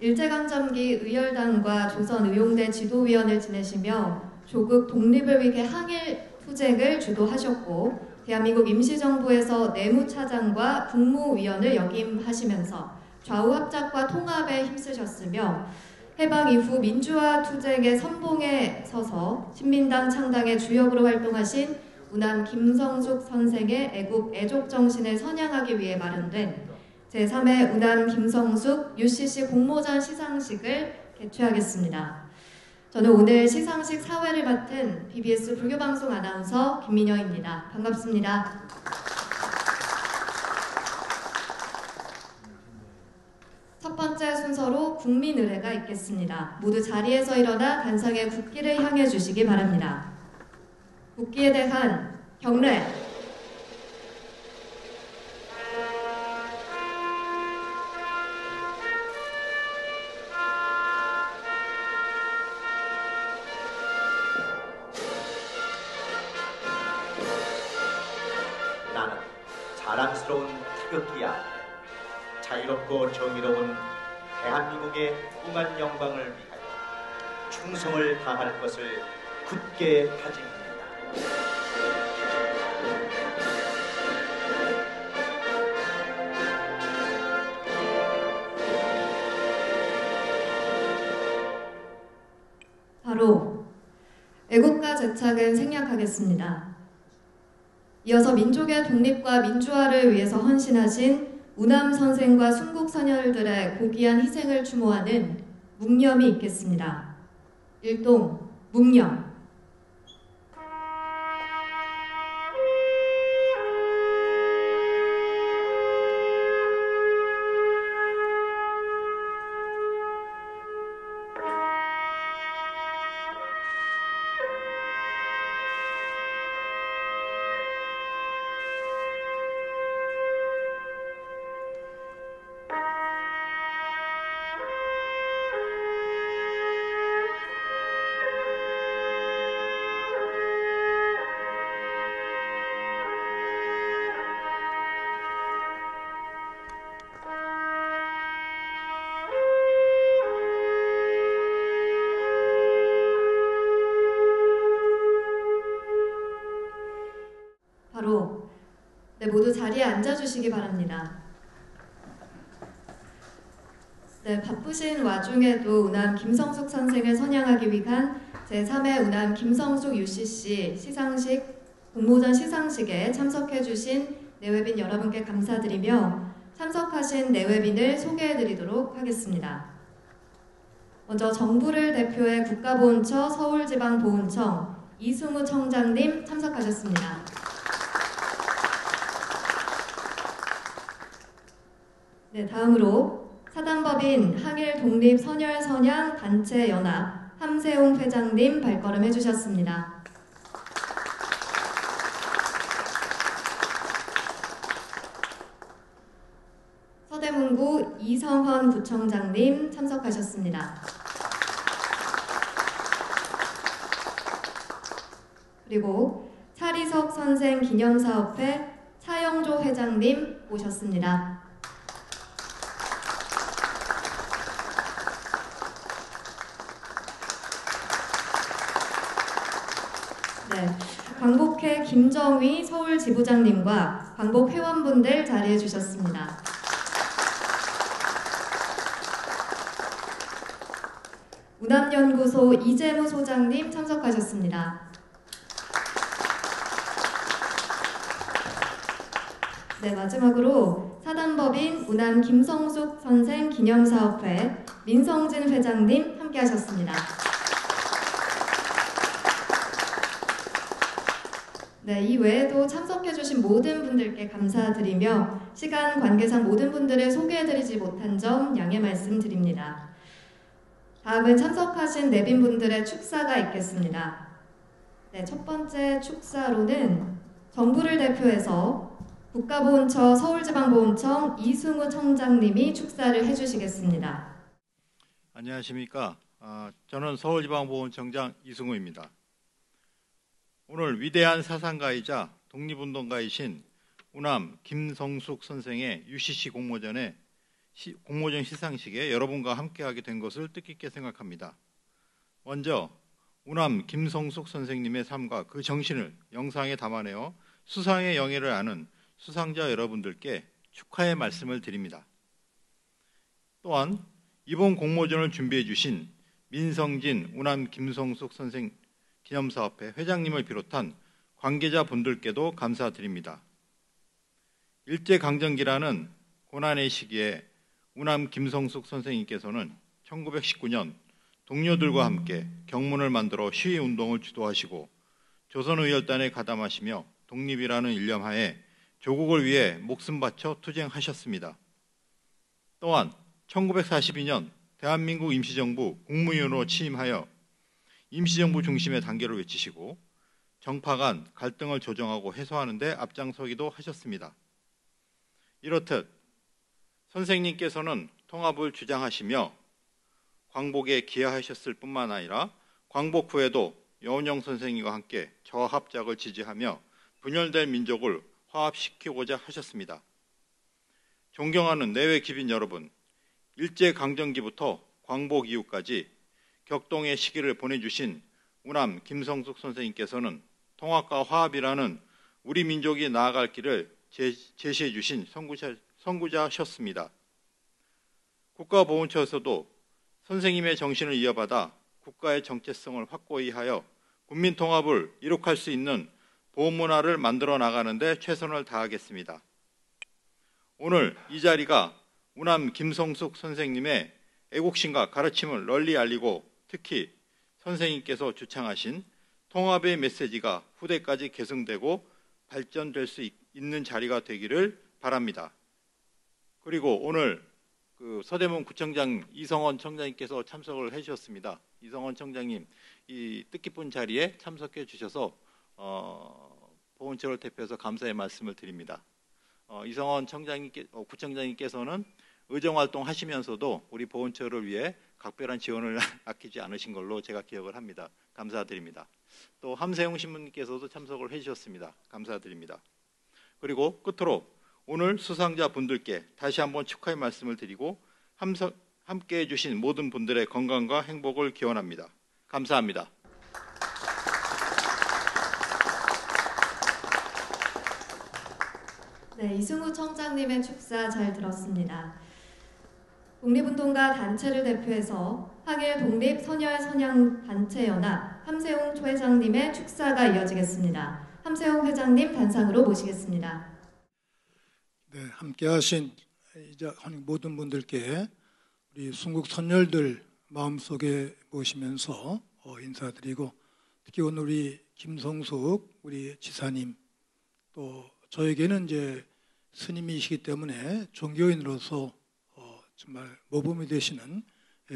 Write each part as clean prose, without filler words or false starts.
일제강점기 의열단과 조선의용대 지도위원을 지내시며 조국 독립을 위해 항일 투쟁을 주도하셨고 대한민국 임시정부에서 내무차장과 국무위원을 역임하시면서 좌우 합작과 통합에 힘쓰셨으며 해방 이후 민주화 투쟁의 선봉에 서서 신민당 창당의 주역으로 활동하신 우남 김성숙 선생의 애국 애족 정신을 선양하기 위해 마련된 제3회 우남 김성숙 UCC 공모전 시상식을 개최하겠습니다. 저는 오늘 시상식 사회를 맡은 BBS 불교방송 아나운서 김민영입니다. 반갑습니다. 첫 번째 순서로 국민의례가 있겠습니다. 모두 자리에서 일어나 단상의 국기를 향해 주시기 바랍니다. 국기에 대한 경례. 나는 자랑스러운 태극기야. 자유롭고 정의로운 대한민국의 무궁한 영광을 위하여 충성을 다할 것을 굳게 다짐합니다. 바로 애국가 제창은 생략하겠습니다. 이어서 민족의 독립과 민주화를 위해서 헌신하신 우남 선생과 순국 선열들의 고귀한 희생을 추모하는 묵념이 있겠습니다. 일동 묵념. 모두 자리에 앉아주시기 바랍니다. 바쁘신 와중에도 우남 김성숙 선생을 선양하기 위한 제3회 우남 김성숙 UCC 시상식 공모전 시상식에 참석해주신 내외빈 여러분께 감사드리며 참석하신 내외빈을 소개해드리도록 하겠습니다. 먼저 정부를 대표해 국가보훈처 서울지방보훈청 이승우 청장님 참석하셨습니다. 다음으로 사단법인 항일독립선열선양단체연합 함세웅 회장님 발걸음 해주셨습니다. 서대문구 이성헌 구청장님 참석하셨습니다. 그리고 차리석 선생 기념사업회 차영조 회장님 모셨습니다. 광복회 김정희 서울지부장님과 광복 회원분들 자리해 주셨습니다. 우남연구소 이재무 소장님 참석하셨습니다. 마지막으로 사단법인 우남 김성숙 선생 기념사업회 민성진 회장님 함께하셨습니다. 이 외에도 참석해주신 모든 분들께 감사드리며 시간 관계상 모든 분들을 소개해드리지 못한 점 양해 말씀드립니다. 다음은 참석하신 내빈분들의 축사가 있겠습니다. 첫 번째 축사로는 정부를 대표해서 국가보훈처 서울지방보훈청 이승우 청장님이 축사를 해주시겠습니다. 안녕하십니까. 저는 서울지방보훈청장 이승우입니다. 오늘 위대한 사상가이자 독립운동가이신 우남 김성숙 선생의 UCC 공모전에 공모전 시상식에 여러분과 함께하게 된 것을 뜻깊게 생각합니다. 먼저 우남 김성숙 선생님의 삶과 그 정신을 영상에 담아내어 수상의 영예를 아는 수상자 여러분들께 축하의 말씀을 드립니다. 또한 이번 공모전을 준비해 주신 민성진 우남 김성숙 선생 기념사업회 회장님을 비롯한 관계자분들께도 감사드립니다. 일제강점기라는 고난의 시기에 우남 김성숙 선생님께서는 1919년 동료들과 함께 경문을 만들어 시위운동을 주도하시고 조선의열단에 가담하시며 독립이라는 일념하에 조국을 위해 목숨 바쳐 투쟁하셨습니다. 또한 1942년 대한민국 임시정부 국무위원으로 취임하여 임시정부 중심의 단계를 외치시고 정파 간 갈등을 조정하고 해소하는 데 앞장서기도 하셨습니다. 이렇듯 선생님께서는 통합을 주장하시며 광복에 기여하셨을 뿐만 아니라 광복 후에도 여운형 선생님과 함께 저와 합작을 지지하며 분열된 민족을 화합시키고자 하셨습니다. 존경하는 내외 기빈 여러분, 일제강점기부터 광복 이후까지 격동의 시기를 보내주신 우남 김성숙 선생님께서는 통합과 화합이라는 우리 민족이 나아갈 길을 제시해 주신 선구자셨습니다. 국가보훈처에서도 선생님의 정신을 이어받아 국가의 정체성을 확고히 하여 국민 통합을 이룩할 수 있는 보훈문화를 만들어 나가는 데 최선을 다하겠습니다. 오늘 이 자리가 우남 김성숙 선생님의 애국심과 가르침을 널리 알리고 특히 선생님께서 주창하신 통합의 메시지가 후대까지 계승되고 발전될 수 있는 자리가 되기를 바랍니다. 그리고 오늘 서대문 구청장 이성원 청장님께서 참석을 해주셨습니다. 이성원 청장님, 이 뜻깊은 자리에 참석해 주셔서 보훈처를 대표해서 감사의 말씀을 드립니다. 이성원 구청장님께서는 의정활동 하시면서도 우리 보훈처를 위해 각별한 지원을 아끼지 않으신 걸로 제가 기억을 합니다. 감사드립니다. 또 함세웅 신부님께서도 참석을 해주셨습니다. 감사드립니다. 그리고 끝으로 오늘 수상자 분들께 다시 한번 축하의 말씀을 드리고 함께해 주신 모든 분들의 건강과 행복을 기원합니다. 감사합니다. 네, 이승우 청장님의 축사 잘 들었습니다. 독립운동가 단체를 대표해서 항일 독립선열선양단체연합 함세웅 회장님의 축사가 이어지겠습니다. 함세웅 회장님 단상으로 모시겠습니다. 네, 함께하신 모든 분들께 우리 순국 선열들 마음속에 모시면서 인사드리고 특히 오늘 우리 김성숙 우리 지사님 또 저에게는 이제 스님이시기 때문에 종교인으로서 정말 모범이 되시는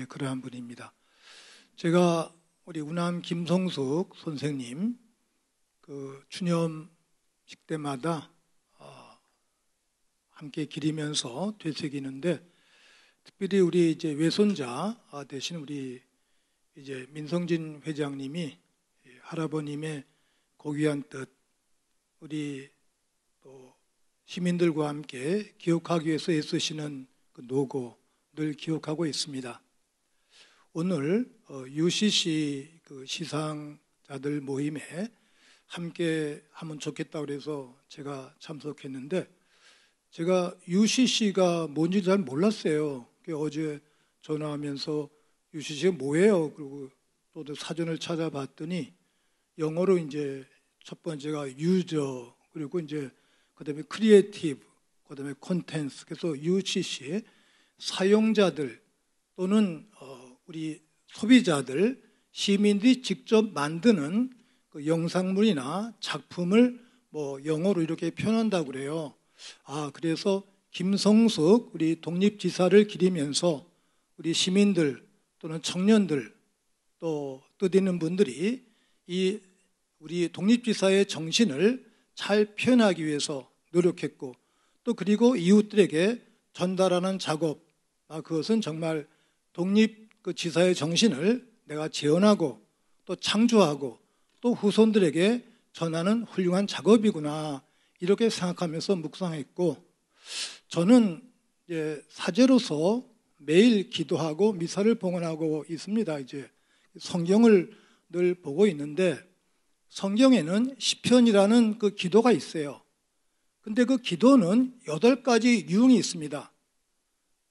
그러한 분입니다. 제가 우리 우남 김성숙 선생님 그 추념식 때마다 함께 기리면서 되새기는데 특별히 우리 이제 외손자 되신 우리 이제 민성진 회장님이 할아버님의 고귀한 뜻 우리 또 시민들과 함께 기억하기 위해서 애쓰시는 그 노고 늘 기억하고 있습니다. 오늘 UCC 그 시상자들 모임에 함께 하면 좋겠다고 그래서 제가 참석했는데 제가 UCC가 뭔지 잘 몰랐어요. 어제 전화하면서 UCC가 뭐예요? 그리고 또 사전을 찾아봤더니 영어로 이제 첫 번째가 유저 그리고 이제 그다음에 크리에이티브 그다음에 콘텐츠 그래서 UCC 사용자들 또는 우리 소비자들 시민들이 직접 만드는 그 영상물이나 작품을 뭐 영어로 이렇게 표현한다고 그래요. 그래서 김성숙 우리 독립지사를 기리면서 우리 시민들 또는 청년들 또 뜻있는 분들이 이 우리 독립지사의 정신을 잘 표현하기 위해서 노력했고 또 그리고 이웃들에게 전달하는 작업 그것은 정말 독립 그 지사의 정신을 내가 재현하고 또 창조하고 또 후손들에게 전하는 훌륭한 작업이구나 이렇게 생각하면서 묵상했고 저는 사제로서 매일 기도하고 미사를 봉헌하고 있습니다. 이제 성경을 늘 보고 있는데 성경에는 시편이라는 그 기도가 있어요. 근데 그 기도는 8가지 유형이 있습니다.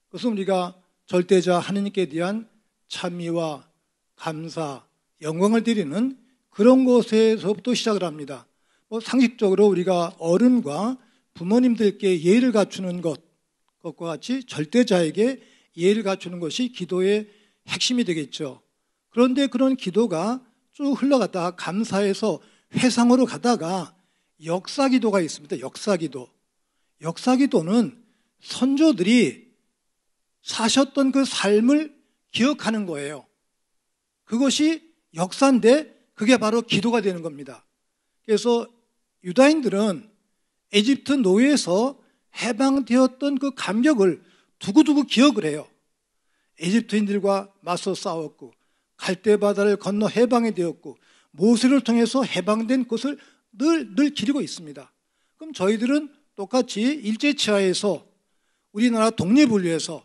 그것은 우리가 절대자 하느님께 대한 찬미와 감사, 영광을 드리는 그런 것에서부터 시작을 합니다. 상식적으로 우리가 어른과 부모님들께 예의를 갖추는 것과 같이 절대자에게 예의를 갖추는 것이 기도의 핵심이 되겠죠. 그런데 그런 기도가 쭉 흘러가다가 감사해서 회상으로 가다가 역사기도가 있습니다. 역사기도. 역사기도는 선조들이 사셨던 그 삶을 기억하는 거예요. 그것이 역사인데 그게 바로 기도가 되는 겁니다. 그래서 유다인들은 에집트 노예에서 해방되었던 그 감격을 두고두고 기억을 해요. 에집트인들과 맞서 싸웠고 갈대 바다를 건너 해방이 되었고 모세를 통해서 해방된 것을 늘 기리고 있습니다. 그럼 저희들은 똑같이 일제치하에서 우리나라 독립을 위해서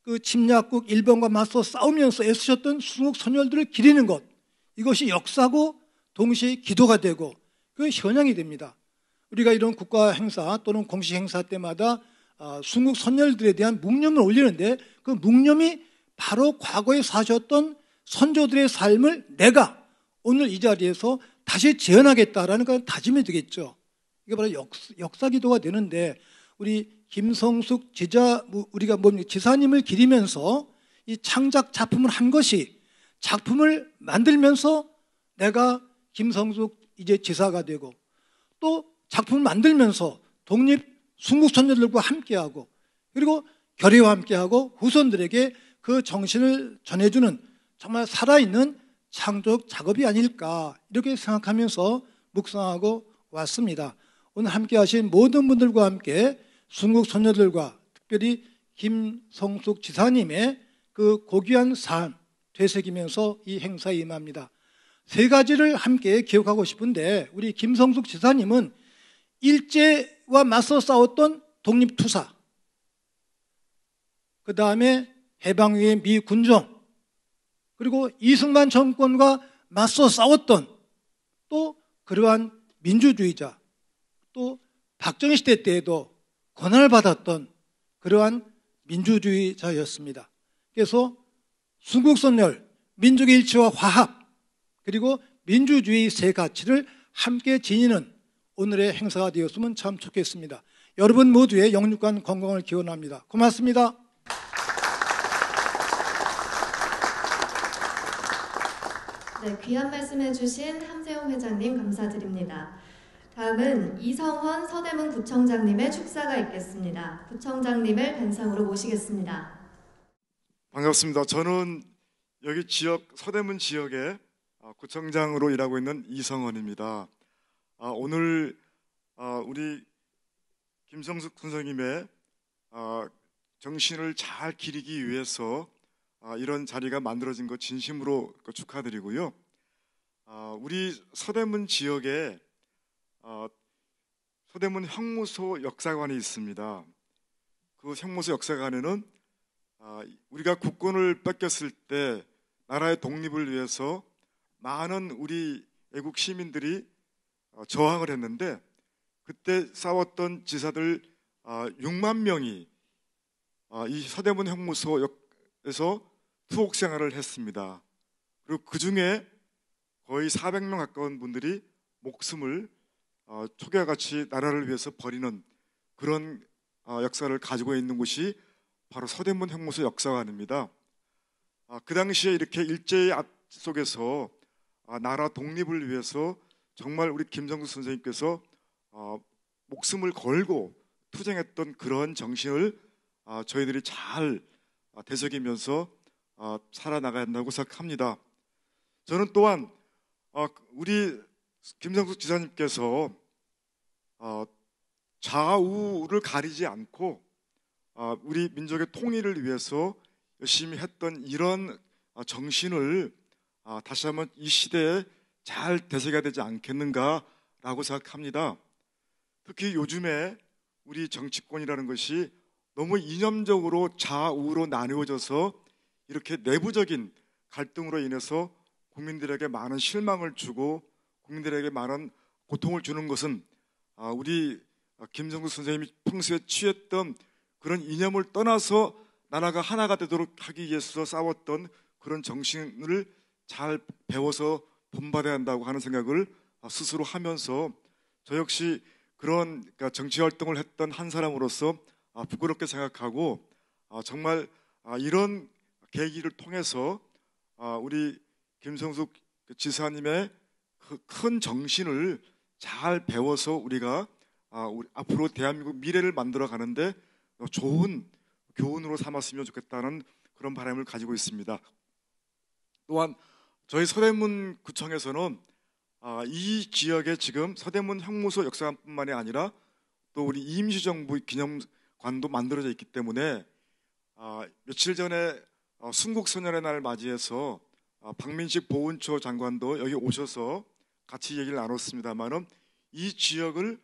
그 침략국 일본과 맞서 싸우면서 애쓰셨던 순국 선열들을 기리는 것, 이것이 역사고 동시에 기도가 되고 그 현양이 됩니다. 우리가 이런 국가 행사 또는 공식 행사 때마다 순국 선열들에 대한 묵념을 올리는데 그 묵념이 바로 과거에 사셨던 선조들의 삶을 내가 오늘 이 자리에서 다시 재현하겠다라는 그런 다짐이 되겠죠. 이게 바로 역사기도가 되는데 우리 김성숙 우리가 지사님을 기리면서 이 창작 작품을 한 것이 작품을 만들면서 내가 김성숙 이제 지사가 되고 또 작품을 만들면서 독립 순국 선조들과 함께하고 그리고 결의와 함께하고 후손들에게 그 정신을 전해주는 정말 살아있는 창조적 작업이 아닐까 이렇게 생각하면서 묵상하고 왔습니다. 오늘 함께 하신 모든 분들과 함께 순국 선조들과 특별히 김성숙 지사님의 그 고귀한 삶 되새기면서 이 행사에 임합니다. 3가지를 함께 기억하고 싶은데 우리 김성숙 지사님은 일제와 맞서 싸웠던 독립투사, 그 다음에 해방 후의 미 군정, 그리고 이승만 정권과 맞서 싸웠던 또 그러한 민주주의자, 또 박정희 시대 때에도 권한을 받았던 그러한 민주주의자였습니다. 그래서 순국선열, 민족의 일치와 화합, 그리고 민주주의 3가치를 함께 지니는 오늘의 행사가 되었으면 참 좋겠습니다. 여러분 모두의 영육간 건강을 기원합니다. 고맙습니다. 네, 귀한 말씀해 주신 함세용 회장님 감사드립니다. 다음은 이성헌 서대문 구청장님의 축사가 있겠습니다. 구청장님을 단상으로 모시겠습니다. 반갑습니다. 저는 여기 서대문 지역의 구청장으로 일하고 있는 이성헌입니다. 오늘 우리 김성숙 선생님의 정신을 잘 기리기 위해서 이런 자리가 만들어진 것 진심으로 축하드리고요. 우리 서대문 지역에 서대문 형무소 역사관이 있습니다. 그 형무소 역사관에는 우리가 국권을 뺏겼을 때 나라의 독립을 위해서 많은 우리 애국 시민들이 저항을 했는데 그때 싸웠던 지사들 6만 명이 이 서대문 형무소에서 투옥 생활을 했습니다. 그리고 그 중에 거의 400명 가까운 분들이 목숨을 초계같이 나라를 위해서 버리는 그런 역사를 가지고 있는 곳이 바로 서대문 형무소 역사관입니다. 그 당시에 이렇게 일제의 압 속에서 나라 독립을 위해서 정말 우리 김성숙 선생님께서 목숨을 걸고 투쟁했던 그런 정신을 저희들이 잘 되새기면서 살아나가야 한다고 생각합니다. 저는 또한 우리 김성숙 지사님께서 좌우를 가리지 않고 우리 민족의 통일을 위해서 열심히 했던 이런 정신을 다시 한번 이 시대에 잘 되새겨야 되지 않겠는가라고 생각합니다. 특히 요즘에 우리 정치권이라는 것이 너무 이념적으로 좌우로 나누어져서 이렇게 내부적인 갈등으로 인해서 국민들에게 많은 실망을 주고 국민들에게 많은 고통을 주는 것은 우리 김성수 선생님이 평소에 취했던 그런 이념을 떠나서 나라가 하나가 되도록 하기 위해서 싸웠던 그런 정신을 잘 배워서 본받아야 한다고 하는 생각을 스스로 하면서 저 역시 그런 정치 활동을 했던 한 사람으로서 부끄럽게 생각하고 정말 이런 계기를 통해서 우리 김성숙 지사님의 그 큰 정신을 잘 배워서 우리가 앞으로 대한민국 미래를 만들어 가는데 좋은 교훈으로 삼았으면 좋겠다는 그런 바람을 가지고 있습니다. 또한 저희 서대문 구청에서는 이 지역에 지금 서대문 형무소 역사관뿐만이 아니라 또 우리 임시정부 기념관도 만들어져 있기 때문에 며칠 전에 순국선열의 날 맞이해서 박민식 보훈처 장관도 여기 오셔서 같이 얘기를 나눴습니다만은 이 지역을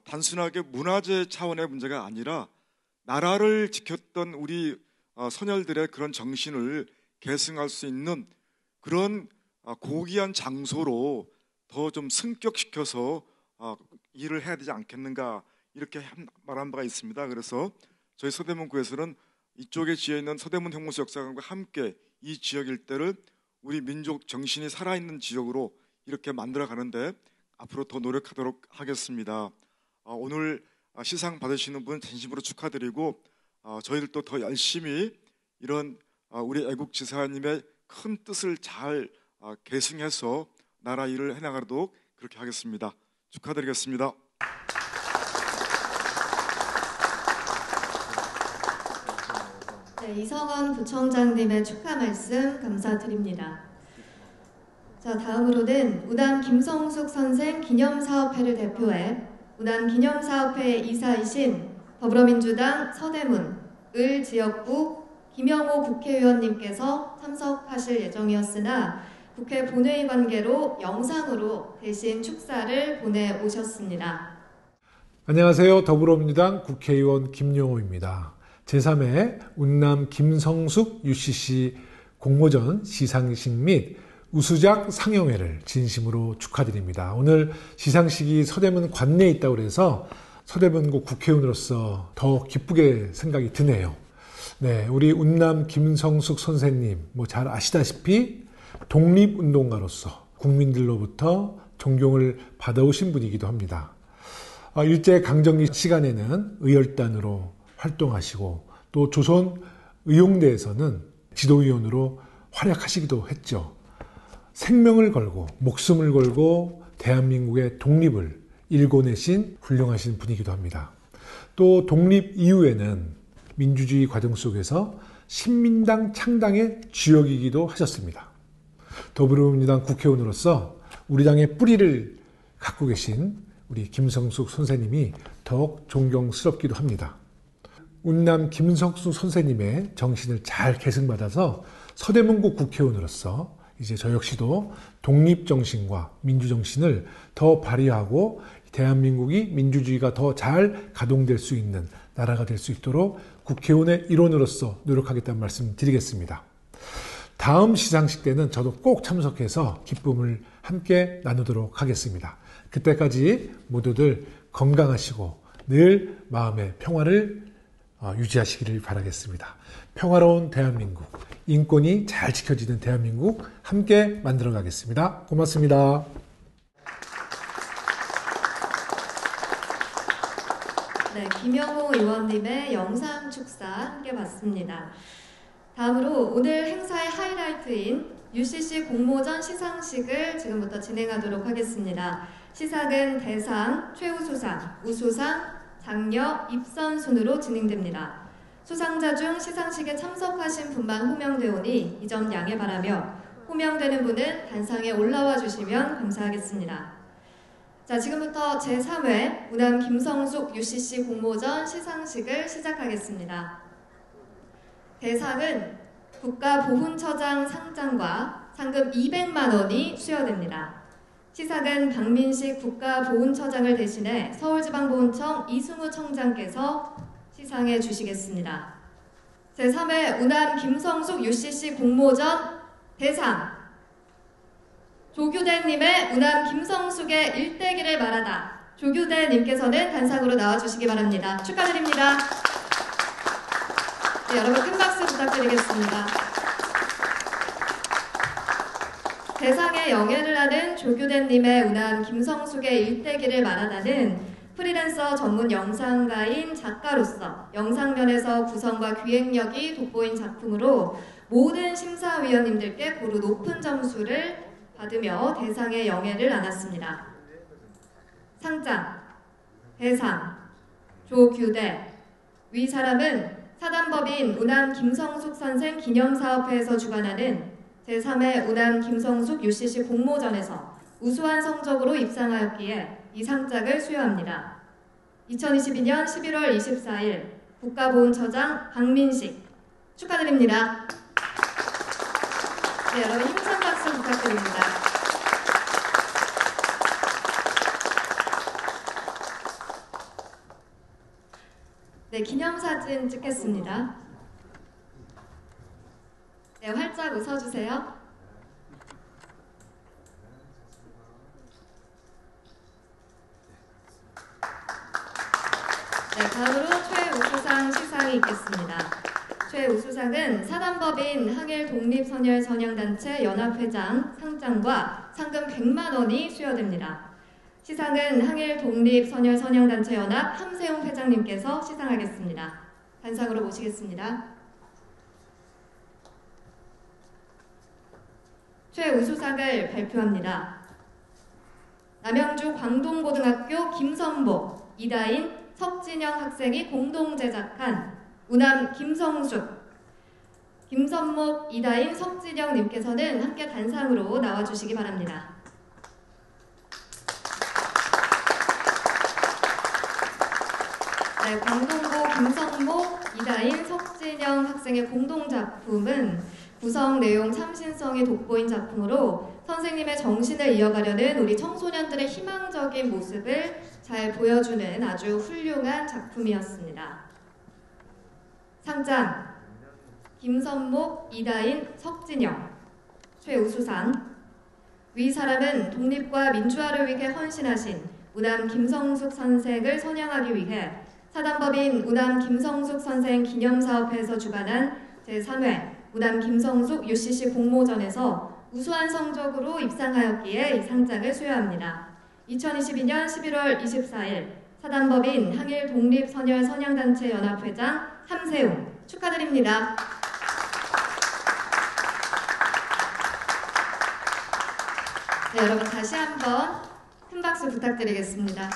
단순하게 문화재 차원의 문제가 아니라 나라를 지켰던 우리 선열들의 그런 정신을 계승할 수 있는 그런 고귀한 장소로 더 좀 승격시켜서 일을 해야 되지 않겠는가 이렇게 말한 바가 있습니다. 그래서 저희 서대문구에서는 이쪽에 지어 있는 서대문 형무소 역사관과 함께 이 지역 일대를 우리 민족 정신이 살아있는 지역으로 이렇게 만들어 가는데 앞으로 더 노력하도록 하겠습니다. 오늘 시상 받으시는 분 진심으로 축하드리고 저희들도 더 열심히 이런 우리 애국지사님의 큰 뜻을 잘 계승해서 나라 일을 해나가도록 그렇게 하겠습니다. 축하드리겠습니다. 네, 이성원 부청장님의 축하 말씀 감사드립니다. 자, 다음으로는 우남 김성숙 선생 기념사업회를 대표해 우남 기념사업회 이사이신 더불어민주당 서대문 을 지역구 김영호 국회의원님께서 참석하실 예정이었으나 국회 본회의 관계로 영상으로 대신 축사를 보내오셨습니다. 안녕하세요. 더불어민주당 국회의원 김영호입니다. 제3회 운남 김성숙 UCC 공모전 시상식 및 우수작 상영회를 진심으로 축하드립니다. 오늘 시상식이 서대문 관내에 있다고 해서 서대문구 국회의원으로서 더 기쁘게 생각이 드네요. 네, 우리 운남 김성숙 선생님 잘 아시다시피 독립운동가로서 국민들로부터 존경을 받아오신 분이기도 합니다. 일제강점기 시간에는 의열단으로 활동하시고 또 조선 의용대에서는 지도위원으로 활약하시기도 했죠. 생명을 걸고 목숨을 걸고 대한민국의 독립을 일궈내신 훌륭하신 분이기도 합니다. 또 독립 이후에는 민주주의 과정 속에서 신민당 창당의 주역이기도 하셨습니다. 더불어민주당 국회의원으로서 우리 당의 뿌리를 갖고 계신 우리 김성숙 선생님이 더욱 존경스럽기도 합니다. 운남 김성숙 선생님의 정신을 잘 계승받아서 서대문구 국회의원으로서 이제 저 역시도 독립정신과 민주정신을 더 발휘하고 대한민국이 민주주의가 더 잘 가동될 수 있는 나라가 될 수 있도록 국회의원의 일원으로서 노력하겠다는 말씀 드리겠습니다. 다음 시상식 때는 저도 꼭 참석해서 기쁨을 함께 나누도록 하겠습니다. 그때까지 모두들 건강하시고 늘 마음의 평화를 유지하시기를 바라겠습니다. 평화로운 대한민국, 인권이 잘 지켜지는 대한민국 함께 만들어 가겠습니다. 고맙습니다. 네, 김영호 의원님의 영상 축사 함께 봤습니다. 다음으로 오늘 행사의 하이라이트인 UCC 공모전 시상식을 지금부터 진행하도록 하겠습니다. 시상은 대상, 최우수상, 우수상, 장려, 입선 순으로 진행됩니다. 수상자 중 시상식에 참석하신 분만 호명되오니 이 점 양해 바라며 호명되는 분은 단상에 올라와 주시면 감사하겠습니다. 자, 지금부터 제3회 우남 김성숙 UCC 공모전 시상식을 시작하겠습니다. 대상은 국가보훈처장 상장과 상금 200만 원이 수여됩니다. 시상은 박민식 국가보훈처장을 대신해 서울지방보훈청 이승우 청장께서 시상해 주시겠습니다. 제3회 우남 김성숙 UCC 공모전 대상 조규대님의 우남 김성숙의 일대기를 말하다. 조규대님께서는 단상으로 나와주시기 바랍니다. 축하드립니다. 네, 여러분 큰 박수 부탁드리겠습니다. 대상에 영예를 하는 조규대님의 우남 김성숙의 일대기를 말하다는 프리랜서 전문 영상가인 작가로서 영상면에서 구성과 기획력이 돋보인 작품으로 모든 심사위원님들께 고루 높은 점수를 받으며 대상의 영예를 안았습니다. 상장, 대상, 조규대, 위 사람은 사단법인 우남 김성숙 선생 기념사업회에서 주관하는 제3회 우남 김성숙 UCC 공모전에서 우수한 성적으로 입상하였기에 이 상장을 수여합니다. 2022년 11월 24일 국가보훈처장 박민식 축하드립니다. 네, 여러분 힘찬 박수 부탁드립니다. 네, 기념사진 찍겠습니다. 네, 활짝 웃어주세요. 네, 다음으로 최우수상 시상이 있겠습니다. 최우수상은 사단법인 항일독립선열선양단체 연합회장 상장과 상금 100만 원이 수여됩니다. 시상은 항일독립선열선양단체 연합 함세웅 회장님께서 시상하겠습니다. 단상으로 모시겠습니다. 최우수상을 발표합니다. 남양주 광동고등학교 김선복, 이다인, 석진영 학생이 공동 제작한 우남 김성숙, 김선목, 이다인, 석진영 님께서는 함께 단상으로 나와주시기 바랍니다. 네, 광동고 김선목, 이다인, 석진영 학생의 공동 작품은 구성 내용 참신성이 돋보인 작품으로 선생님의 정신을 이어가려는 우리 청소년들의 희망적인 모습을 잘 보여주는 아주 훌륭한 작품이었습니다. 상장 김선목, 이다인, 석진영. 최우수상 위 사람은 독립과 민주화를 위해 헌신하신 우남 김성숙 선생을 선양하기 위해 사단법인 우남 김성숙 선생 기념사업회에서 주관한 제3회 우남 김성숙 UCC 공모전에서 우수한 성적으로 입상하였기에 이 상장을 수여합니다. 2022년 11월 24일 사단법인 항일독립선열선양단체 연합회장 함세웅 축하드립니다. 네, 여러분 다시 한번 큰 박수 부탁드리겠습니다.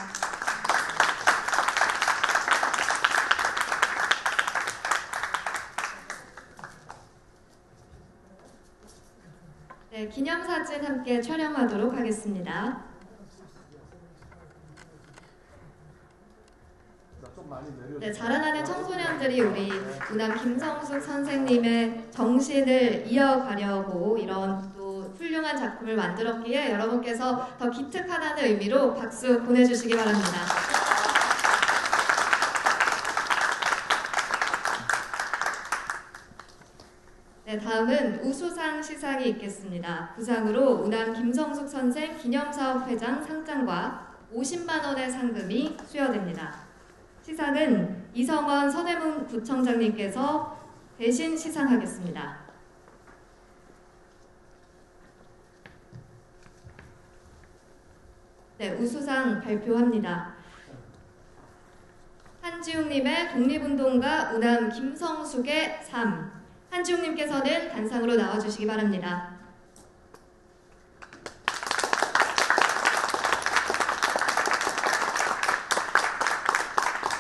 네, 기념사진 함께 촬영하도록 하겠습니다. 네, 자라나는 청소년들이 우리 우남 김성숙 선생님의 정신을 이어가려고 이런 또 훌륭한 작품을 만들었기에 여러분께서 더 기특하다는 의미로 박수 보내주시기 바랍니다. 네, 다음은 우수상 시상이 있겠습니다. 부상으로 우남 김성숙 선생 기념사업회장 상장과 50만 원의 상금이 수여됩니다. 시상은 이성원 서대문 구청장님께서 대신 시상하겠습니다. 네, 우수상 발표합니다. 한지웅님의 독립운동가 우남 김성숙의 삶. 한지웅님께서는 단상으로 나와주시기 바랍니다.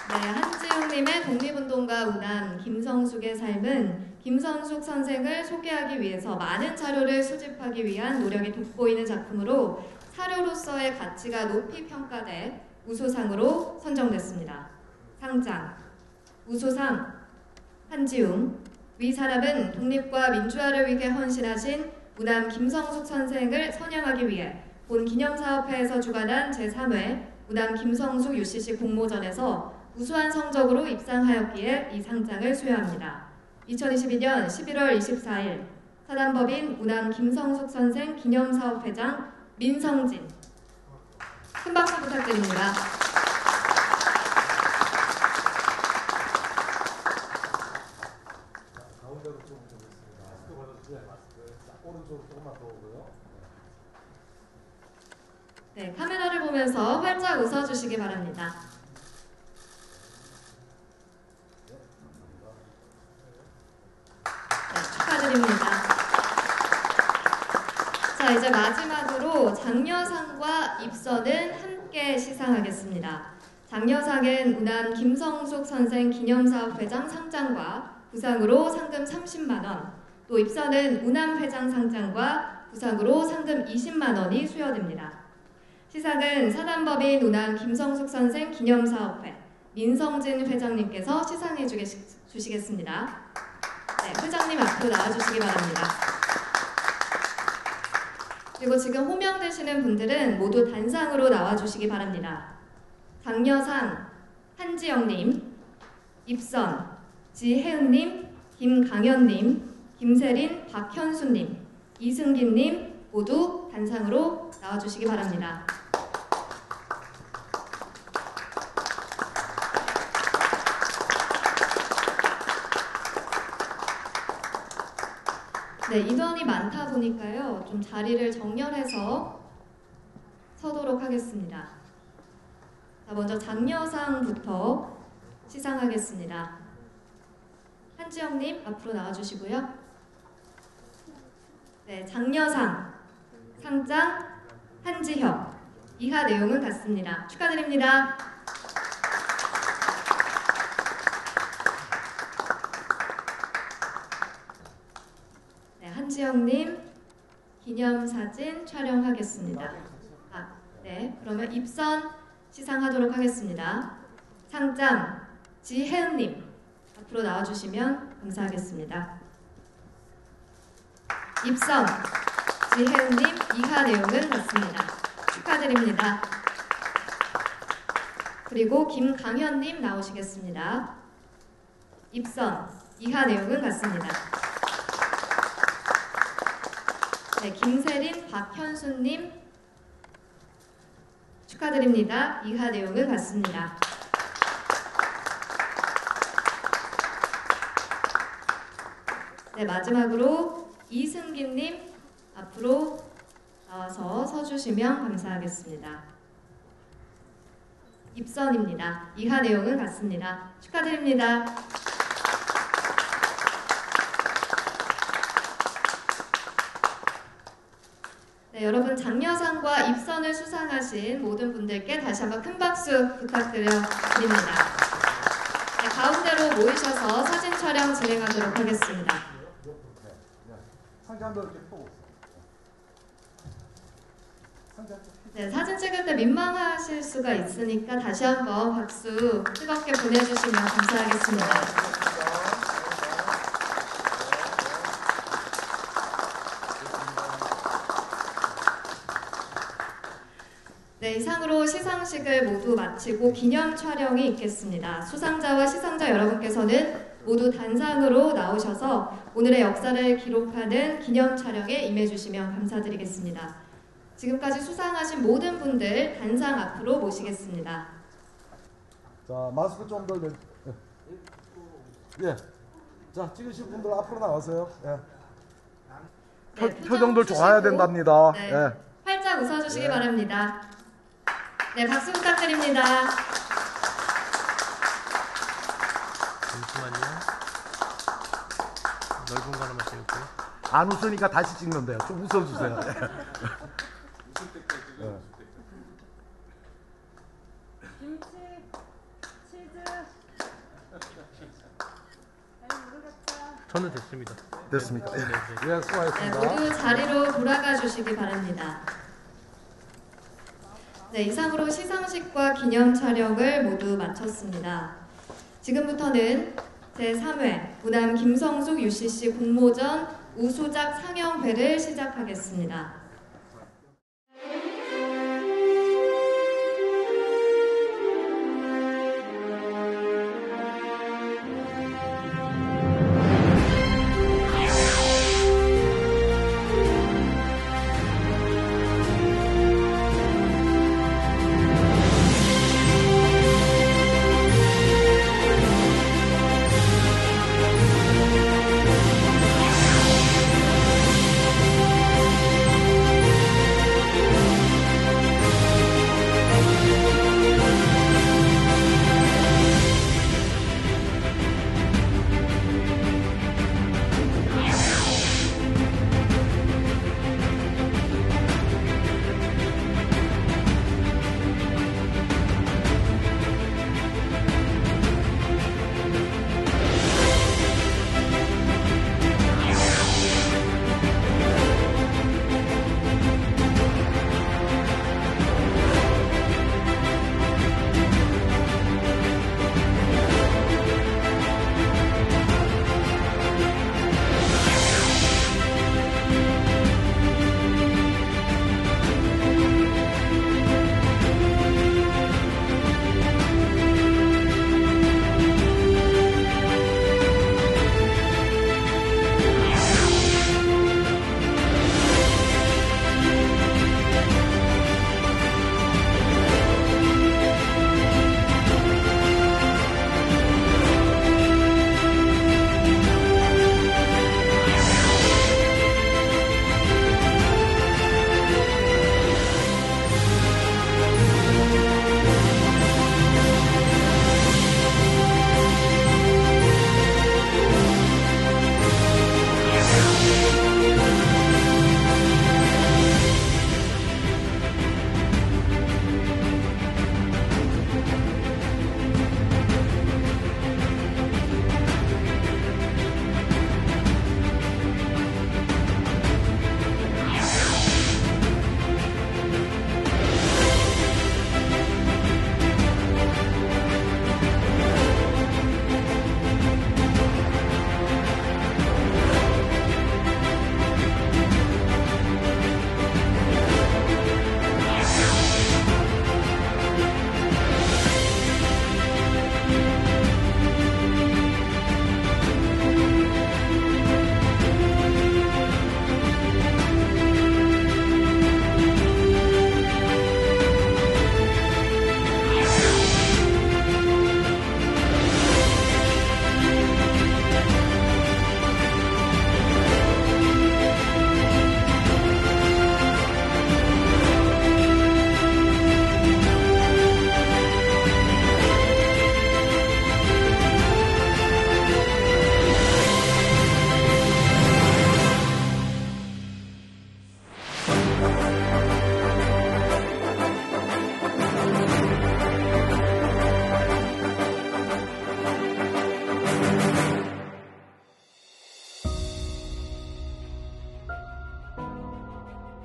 네, 한지웅님의 독립운동가 우남 김성숙의 삶은 김성숙 선생을 소개하기 위해서 많은 자료를 수집하기 위한 노력이 돋보이는 작품으로 사료로서의 가치가 높이 평가돼 우수상으로 선정됐습니다. 상장 우수상 한지웅. 위 사람은 독립과 민주화를 위해 헌신하신 우남 김성숙 선생을 선양하기 위해 본 기념사업회에서 주관한 제3회 우남 김성숙 UCC 공모전에서 우수한 성적으로 입상하였기에 이 상장을 수여합니다. 2022년 11월 24일 사단법인 우남 김성숙 선생 기념사업회장 민성진. 큰 박수 부탁드립니다. 가운데로 좀 보겠습니다. 마스크 받아주세요. 마스크. 자, 오른쪽으로 조금만 더 오고요. 네, 카메라를 보면서 활짝 웃어주시기 바랍니다. 네, 축하드립니다. 자, 이제 마지막으로 장려상과 입선은 함께 시상하겠습니다. 장려상은 우남 김성숙 선생 기념사업회장 상장과 부상으로 상금 30만 원, 또 입선은 우남 회장 상장과 부상으로 상금 20만 원이 수여됩니다. 시상은 사단법인 우남 김성숙 선생 기념사업회 민성진 회장님께서 시상해 주시겠습니다. 네, 회장님 앞으로 나와주시기 바랍니다. 그리고 지금 호명되시는 분들은 모두 단상으로 나와주시기 바랍니다. 장려상 한지영님, 입선 지혜은님, 김강현님, 김세린, 박현수님, 이승기님 모두 단상으로 나와주시기 바랍니다. 네, 인원이 많다 보니까요, 좀 자리를 정렬해서 서도록 하겠습니다. 자, 먼저 장려상부터 시상하겠습니다. 한지영님 앞으로 나와주시고요. 네, 장려상 상장 한지혁. 이하 내용은 같습니다. 축하드립니다. 네, 한지영님 기념사진 촬영하겠습니다. 네, 그러면 입선 시상하도록 하겠습니다. 상장 지혜은님 앞으로 나와주시면 감사하겠습니다. 입선 지혜은님 이하 내용은 같습니다. 축하드립니다. 그리고 김강현님 나오시겠습니다. 입선 이하 내용은 같습니다. 네, 김세린 박현수님 축하드립니다. 이하 내용은 같습니다. 네, 마지막으로 이승기님 앞으로 나와서 서주시면 감사하겠습니다. 입선입니다. 이하 내용은 같습니다. 축하드립니다. 네, 여러분 장려상과 입선을 수상하신 모든 분들께 다시 한번 큰 박수 부탁드립니다. 네, 가운데로 모이셔서 사진 촬영 진행하도록 하겠습니다. 네, 사진 찍을 때 민망하실 수가 있으니까 다시 한번 박수 뜨겁게 보내주시면 감사하겠습니다. 네, 이상으로 시상식을 모두 마치고 기념 촬영이 있겠습니다. 수상자와 시상자 여러분께서는 모두 단상으로 나오셔서 오늘의 역사를 기록하는 기념 촬영에 임해주시면 감사드리겠습니다. 지금까지 수상하신 모든 분들 단상 앞으로 모시겠습니다. 자, 마스크 좀 더. 예. 자, 찍으실 분들 앞으로 나와세요. 예. 네, 표정들 좋아야 푸시고, 된답니다. 네, 예. 활짝 웃어주시기 바랍니다. 네, 박수 부탁드립니다. 잠시만요. 넓은 거 하나만 찍을게요. 안 웃으니까 다시 찍는데요. 좀 웃어주세요. 예. 김치, 치즈. 잘 모르겠다. 저는 됐습니다. 됐습니까? 네, 네. 예, 네, 수고하셨습니다. 모두 자리로 돌아가 주시기 바랍니다. 네, 이상으로 시상식과 기념 촬영을 모두 마쳤습니다. 지금부터는 제3회 우남 김성숙 UCC 공모전 우수작 상영회를 시작하겠습니다.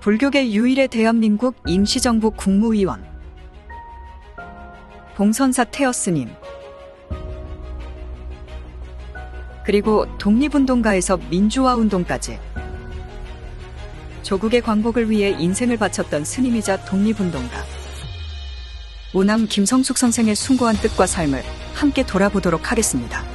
불교계 유일의 대한민국 임시정부 국무위원, 봉선사 태어스님, 그리고 독립운동가에서 민주화운동까지 조국의 광복을 위해 인생을 바쳤던 스님이자 독립운동가 우남 김성숙 선생의 숭고한 뜻과 삶을 함께 돌아보도록 하겠습니다.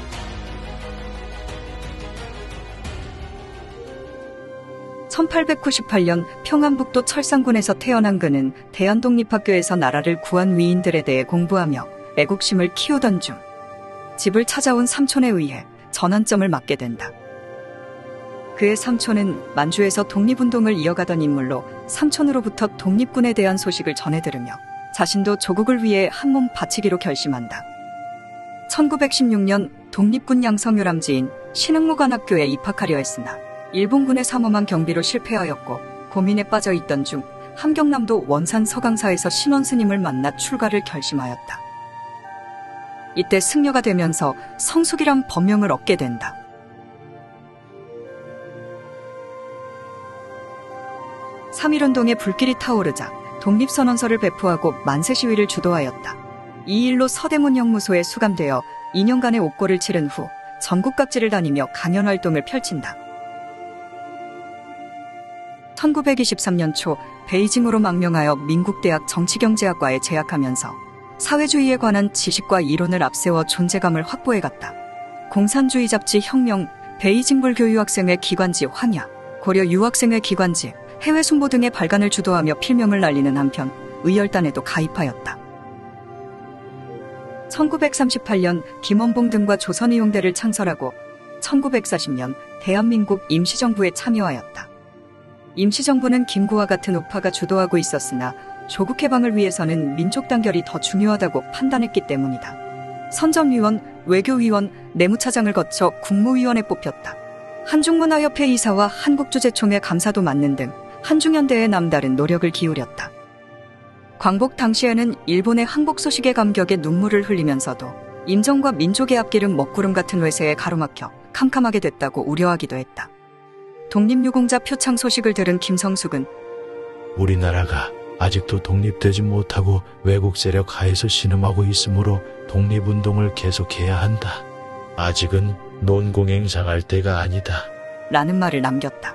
(1898년) 평안북도 철산군에서 태어난 그는 대한독립학교에서 나라를 구한 위인들에 대해 공부하며 애국심을 키우던 중 집을 찾아온 삼촌에 의해 전환점을 맞게 된다. 그의 삼촌은 만주에서 독립운동을 이어가던 인물로 삼촌으로부터 독립군에 대한 소식을 전해 들으며 자신도 조국을 위해 한몸 바치기로 결심한다. 1916년 독립군 양성유람지인 신흥무관학교에 입학하려 했으나 일본군의 삼엄한 경비로 실패하였고 고민에 빠져 있던 중 함경남도 원산 서강사에서 신원 스님을 만나 출가를 결심하였다. 이때 승려가 되면서 성숙이란 법명을 얻게 된다. (3.1운동의) 불길이 타오르자 독립선언서를 배포하고 만세 시위를 주도하였다. 이 일로 서대문 형무소에 수감되어 2년간의 옥고를 치른 후 전국 각지를 다니며 강연 활동을 펼친다. 1923년 초 베이징으로 망명하여 민국대학 정치경제학과에 재학하면서 사회주의에 관한 지식과 이론을 앞세워 존재감을 확보해갔다. 공산주의 잡지 혁명, 베이징불 교유학생회 기관지 황야, 고려 유학생회 기관지, 해외 순보 등의 발간을 주도하며 필명을 날리는 한편 의열단에도 가입하였다. 1938년 김원봉 등과 조선의용대를 창설하고 1940년 대한민국 임시정부에 참여하였다. 임시정부는 김구와 같은 우파가 주도하고 있었으나 조국 해방을 위해서는 민족 단결이 더 중요하다고 판단했기 때문이다. 선정위원, 외교위원, 내무차장을 거쳐 국무위원에 뽑혔다. 한중문화협회 이사와 한국주재총회 감사도 맡는 등 한중현대에 남다른 노력을 기울였다. 광복 당시에는 일본의 항복 소식의 감격에 눈물을 흘리면서도 임정과 민족의 앞기름 먹구름 같은 외세에 가로막혀 캄캄하게 됐다고 우려하기도 했다. 독립유공자 표창 소식을 들은 김성숙은 우리나라가 아직도 독립되지 못하고 외국 세력 하에서 신음하고 있으므로 독립운동을 계속해야 한다. 아직은 논공행상할 때가 아니다. 라는 말을 남겼다.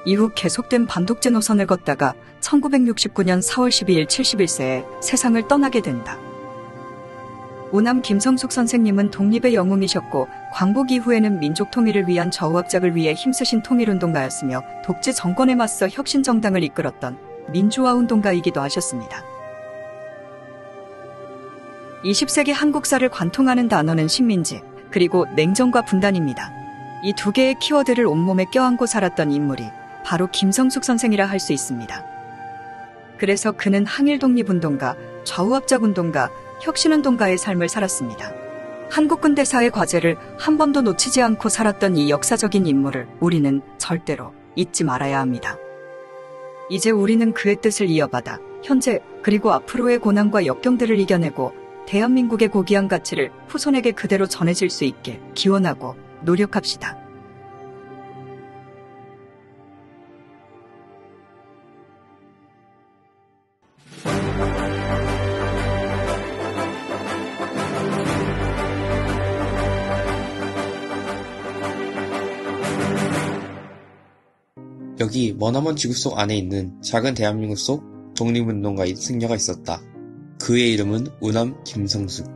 이후 계속된 반독재 노선을 걷다가 1969년 4월 12일 71세에 세상을 떠나게 된다. 우남 김성숙 선생님은 독립의 영웅이셨고 광복 이후에는 민족 통일을 위한 저우합작을 위해 힘쓰신 통일운동가였으며 독재 정권에 맞서 혁신정당을 이끌었던 민주화운동가이기도 하셨습니다. 20세기 한국사를 관통하는 단어는 식민지, 그리고 냉정과 분단입니다. 이 두 개의 키워드를 온몸에 껴안고 살았던 인물이 바로 김성숙 선생이라 할 수 있습니다. 그래서 그는 항일 독립운동가, 좌우합작운동가, 혁신운동가의 삶을 살았습니다. 한국 근대사의 과제를 한 번도 놓치지 않고 살았던 이 역사적인 인물을 우리는 절대로 잊지 말아야 합니다. 이제 우리는 그의 뜻을 이어받아 현재 그리고 앞으로의 고난과 역경들을 이겨내고 대한민국의 고귀한 가치를 후손에게 그대로 전해질 수 있게 기원하고 노력합시다. 여기 머나먼 지구 속 안에 있는 작은 대한민국 속 독립운동가인 승려가 있었다. 그의 이름은 우남 김성숙.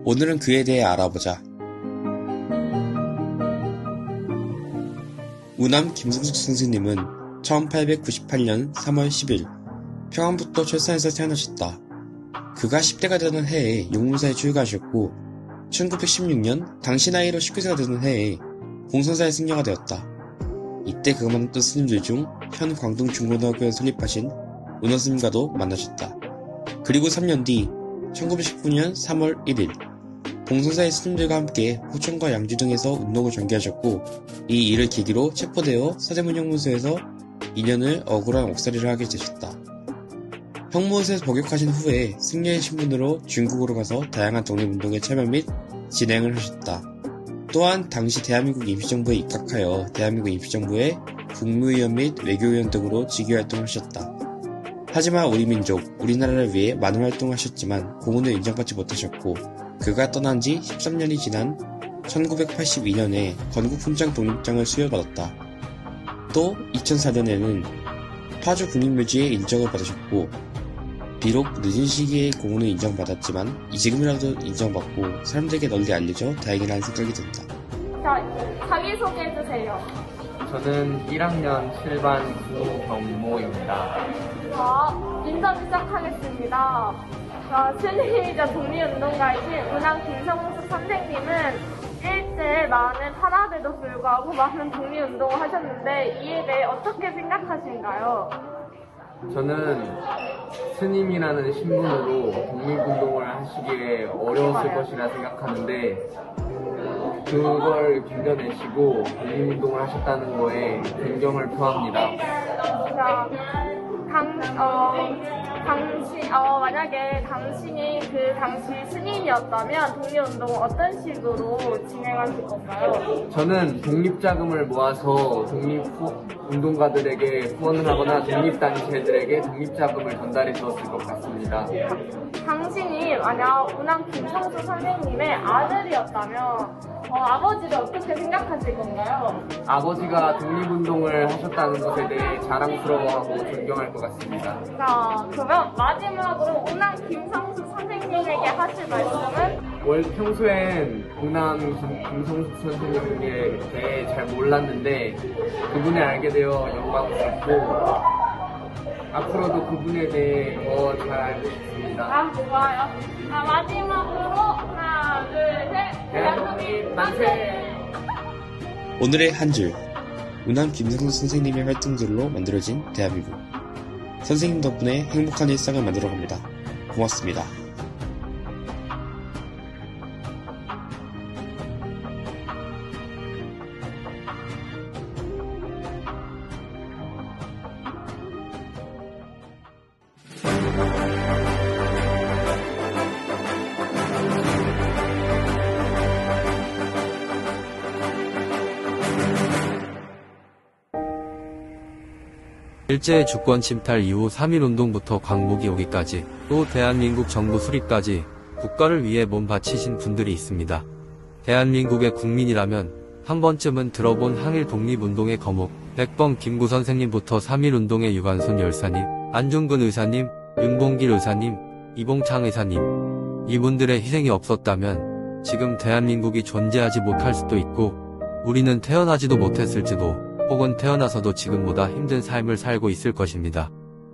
오늘은 그에 대해 알아보자. 우남 김성숙 선생님은 1898년 3월 10일 평안북도 철산에서 태어나셨다. 그가 10대가 되는 해에 용문사에 출가하셨고 1916년 당시 나이로 19세가 되는 해에 봉선사의 승려가 되었다. 이때 그가 만났던 스님들 중 현 광동중고등학교에 설립하신 은호 스님과도 만나셨다. 그리고 3년 뒤 1919년 3월 1일 봉선사의 스님들과 함께 포천과 양주 등에서 운동을 전개하셨고 이 일을 계기로 체포되어 서대문 형무소에서 2년을 억울한 옥살이를 하게 되셨다. 형무소에서 복역하신 후에 승려의 신분으로 중국으로 가서 다양한 독립운동에 참여 및 진행을 하셨다. 또한 당시 대한민국 임시정부에 입각하여 대한민국 임시정부의 국무위원 및 외교위원 등으로 직위활동을 하셨다. 하지만 우리 민족, 우리나라를 위해 많은 활동을 하셨지만 공헌을 인정받지 못하셨고 그가 떠난 지 13년이 지난 1982년에 건국훈장 독립장을 수여받았다. 또 2004년에는 파주 국립묘지의 인정을 받으셨고 비록 늦은 시기에 공헌을 인정받았지만 지금이라도 인정받고 사람들에게 널리 알려져 다행이라는 생각이 든다. 자, 자기소개해주세요. 저는 1학년 7반 구경모입니다. 자, 인터뷰 시작하겠습니다. 자, 스님이자 독립운동가이신 운항 김성숙 선생님은 일제 많은 탄압에도 불구하고 많은 독립운동을 하셨는데 이에 대해 어떻게 생각하신가요? 저는 스님이라는 신분으로 독립운동을 하시기에 어려웠을 것이라 생각하는데 그걸 견뎌내시고 독립운동을 하셨다는 거에 존경을 표합니다. 자, 만약에 당신이 그 당시 스님이었다면 독립운동을 어떤 식으로 진행하실 건가요? 저는 독립자금을 모아서 독립운동가들에게 후원을 하거나 독립단체들에게 독립자금을 전달해 주었을 것 같습니다. 당신이 만약 운항 김성숙 선생님의 아들이었다면 아버지를 어떻게 생각하실 건가요? 아버지가 독립운동을 하셨다는 것에 대해 자랑스러워하고 존경할 것 같습니다. 자, 그러면 마지막으로 운항 김성숙 선생님에게 하실 말씀은? 평소엔 운항 김성숙 선생님에 대해 잘 몰랐는데 그분을 알게 되어 영광스럽고 앞으로도 그분에 대해 더 잘 알고 싶습니다. 좋아요. 자, 마지막으로 하나, 둘, 셋. 대한민국 만세! 오늘의 한 줄. 운항 김성숙 선생님의 활동들로 만들어진 대한민국. 선생님 덕분에 행복한 일상을 만들어갑니다. 고맙습니다. 일제의 주권 침탈 이후 3.1운동부터 광복이 오기까지 또 대한민국 정부 수립까지 국가를 위해 몸 바치신 분들이 있습니다. 대한민국의 국민이라면 한 번쯤은 들어본 항일 독립운동의 거목 백범 김구 선생님부터 3.1운동의 유관순 열사님, 안중근 의사님, 윤봉길 의사님, 이봉창 의사님 이분들의 희생이 없었다면 지금 대한민국이 존재하지 못할 수도 있고 우리는 태어나지도 못했을지도 혹은 태어나서도 지금보다 힘든 삶을 살고 있을 것입니다.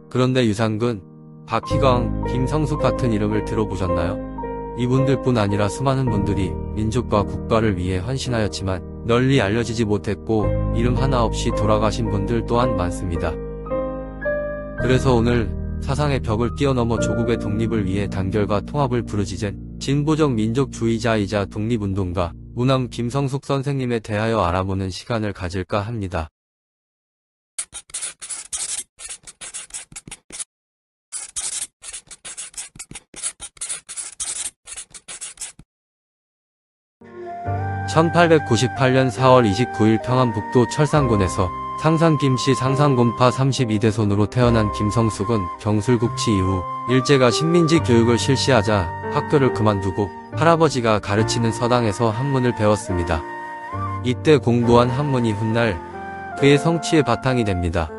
그런데 유산균, 박희광, 김성숙 같은 이름을 들어보셨나요? 이분들뿐 아니라 수많은 분들이 민족과 국가를 위해 헌신하였지만 널리 알려지지 못했고 이름 하나 없이 돌아가신 분들 또한 많습니다. 그래서 오늘 사상의 벽을 뛰어넘어 조국의 독립을 위해 단결과 통합을 부르짖은 진보적 민족주의자이자 독립운동가 운항 김성숙 선생님에 대하여 알아보는 시간을 가질까 합니다. (1898년 4월 29일) 평안북도 철산군에서 상산 김씨 상산군파 32대손으로 태어난 김성숙은 경술국치 이후 일제가 식민지 교육을 실시하자 학교를 그만두고 할아버지가 가르치는 서당에서 한문을 배웠습니다. 이때 공부한 한문이 훗날 그의 성취의 바탕이 됩니다.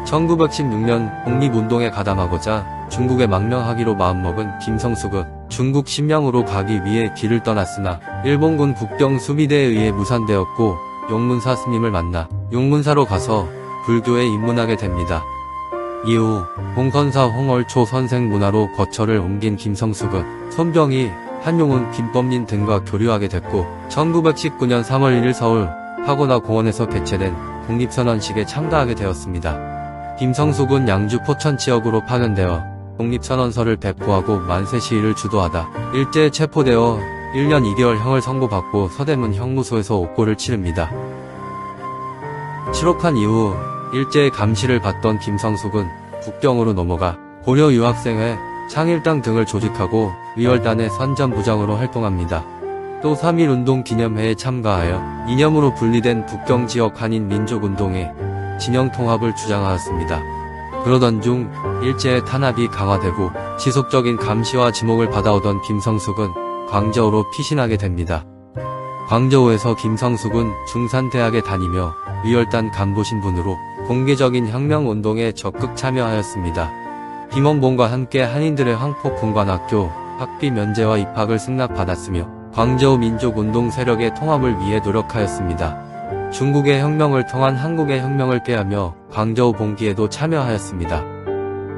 1916년 독립운동에 가담하고자 중국에 망명하기로 마음먹은 김성숙은 중국 심양으로 가기 위해 길을 떠났으나 일본군 국경 수비대에 의해 무산되었고 용문사 스님을 만나 용문사로 가서 불교에 입문하게 됩니다. 이후 홍선사 홍얼초 선생 문화로 거처를 옮긴 김성숙은 손병희, 한용운, 김법린 등과 교류하게 됐고 1919년 3월 1일 서울 파고나 공원에서 개최된 독립선언식에 참가하게 되었습니다. 김성숙은 양주 포천 지역으로 파견되어 독립선언서를 배포하고 만세 시위를 주도하다 일제에 체포되어 1년 2개월형을 선고받고 서대문 형무소에서 옥고를 치릅니다. 실옥한 이후 일제의 감시를 받던 김성숙은 북경으로 넘어가 고려 유학생회, 창일당 등을 조직하고 위월단의 선전부장으로 활동합니다. 또 3.1운동 기념회에 참가하여 이념으로 분리된 북경 지역 한인 민족운동의 진영 통합을 주장하였습니다. 그러던 중 일제의 탄압이 강화되고 지속적인 감시와 지목을 받아오던 김성숙은 광저우로 피신하게 됩니다. 광저우에서 김성숙은 중산대학에 다니며 위열단 간부 신분으로 공개적인 혁명운동에 적극 참여하였습니다. 김원봉과 함께 한인들의 황폭군관학교 학비 면제와 입학을 승낙받았으며 광저우 민족운동 세력의 통합을 위해 노력하였습니다. 중국의 혁명을 통한 한국의 혁명을 꾀하며 광저우 봉기에도 참여하였습니다.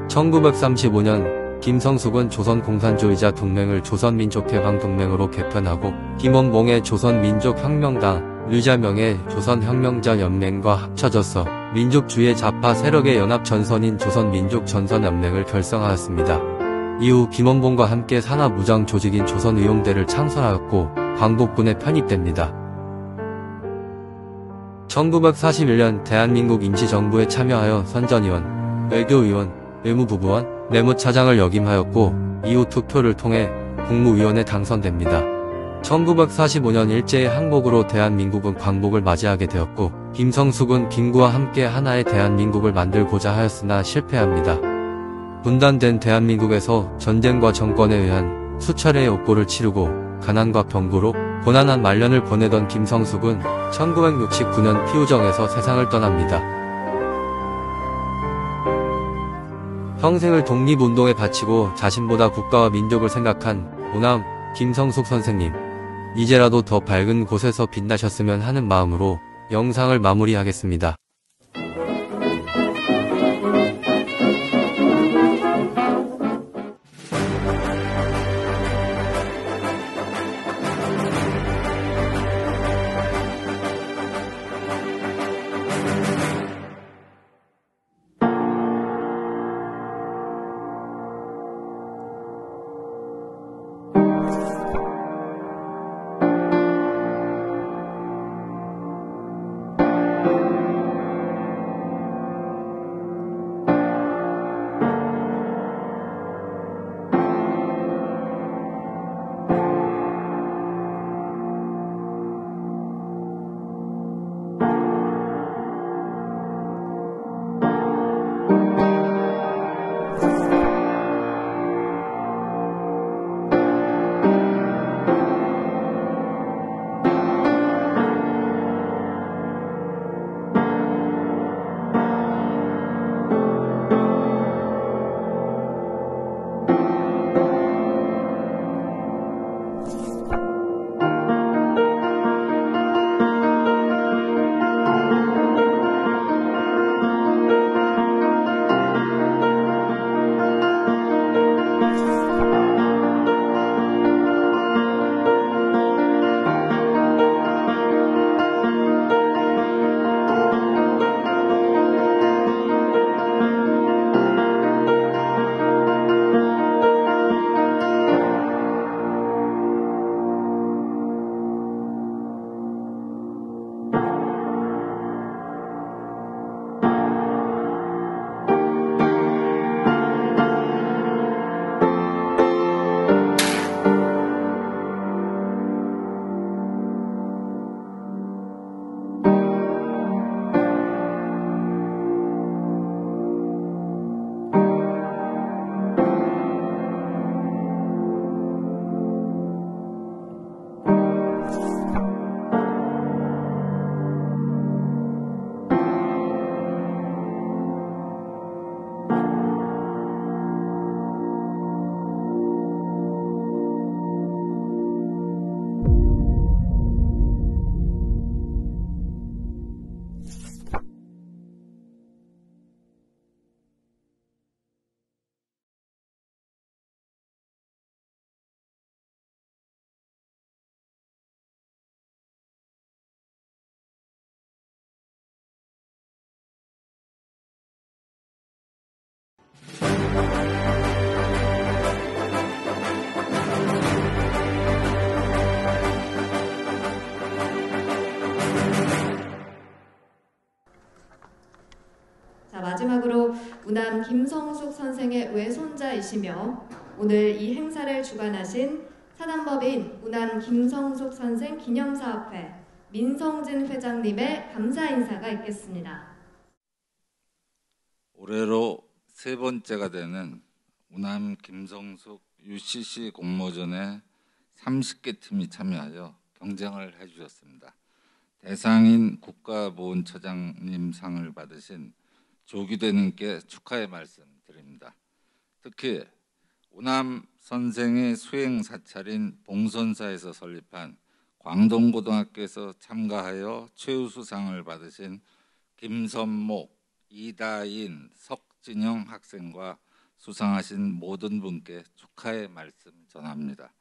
1935년 김성숙은 조선공산주의자 동맹을 조선민족해방동맹으로 개편하고 김원봉의 조선민족혁명당, 류자명의 조선혁명자연맹과 합쳐져서 민족주의 좌파 세력의 연합전선인 조선민족전선연맹을 결성하였습니다. 이후 김원봉과 함께 산하무장 조직인 조선의용대를 창설하였고 광복군에 편입됩니다. 1941년 대한민국 임시정부에 참여하여 선전위원, 외교위원, 외무부부원, 내무차장을 역임하였고 이후 투표를 통해 국무위원에 당선됩니다. 1945년 일제의 항복으로 대한민국은 광복을 맞이하게 되었고 김성숙은 김구와 함께 하나의 대한민국을 만들고자 하였으나 실패합니다. 분단된 대한민국에서 전쟁과 정권에 의한 수차례의 옥고를 치르고 가난과 병고로 고난한 말년을 보내던 김성숙은 1969년 피우정에서 세상을 떠납니다. 평생을 독립운동에 바치고 자신보다 국가와 민족을 생각한 오남 김성숙 선생님, 이제라도 더 밝은 곳에서 빛나셨으면 하는 마음으로 영상을 마무리하겠습니다. 마지막으로 우남 김성숙 선생의 외손자이시며 오늘 이 행사를 주관하신 사단법인 우남 김성숙 선생 기념사업회 민성진 회장님의 감사 인사가 있겠습니다. 올해로 세 번째가 되는 우남 김성숙 UCC 공모전에 30개 팀이 참여하여 경쟁을 해주셨습니다. 대상인 국가보훈처장님 상을 받으신 조규대님께 축하의 말씀 드립니다. 특히 우남 선생의 수행 사찰인 봉선사에서 설립한 광동고등학교에서 참가하여 최우수상을 받으신 김선목, 이다인, 석진영 학생과 수상하신 모든 분께 축하의 말씀 전합니다.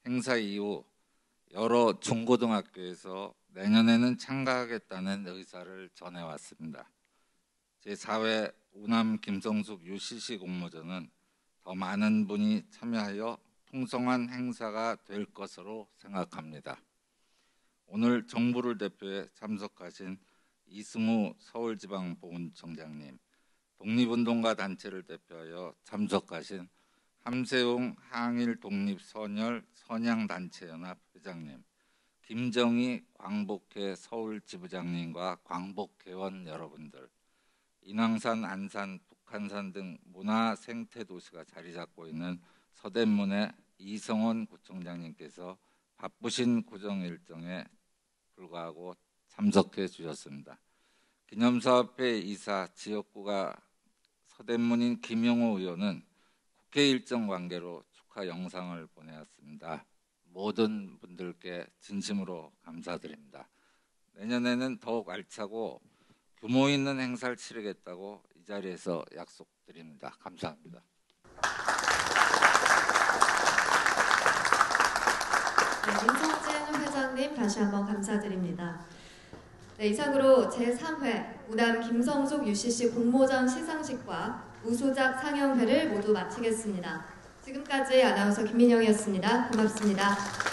행사 이후 여러 중고등학교에서 내년에는 참가하겠다는 의사를 전해왔습니다. 제4회 우남 김성숙 UCC 공모전은 더 많은 분이 참여하여 풍성한 행사가 될 것으로 생각합니다. 오늘 정부를 대표해 참석하신 이승우 서울지방보훈청장님, 독립운동가 단체를 대표하여 참석하신 함세웅 항일독립선열 선양단체연합 회장님, 김정희 광복회 서울지부장님과 광복회원 여러분들, 인왕산, 안산, 북한산 등 문화생태도시가 자리 잡고 있는 서대문의 이성원 구청장님께서 바쁘신 구정 일정에 불구하고 참석해 주셨습니다. 기념사업회 이사 지역구가 서대문인 김용호 의원은 국회 일정 관계로 축하 영상을 보내왔습니다. 모든 분들께 진심으로 감사드립니다. 내년에는 더욱 알차고 규모 있는 행사를 치르겠다고 이 자리에서 약속드립니다. 감사합니다. 네, 민성진 회장님 다시 한번 감사드립니다. 네, 이상으로 제3회 우남 김성숙 UCC 공모전 시상식과 우수작 상영회를 모두 마치겠습니다. 지금까지 아나운서 김민영이었습니다. 고맙습니다.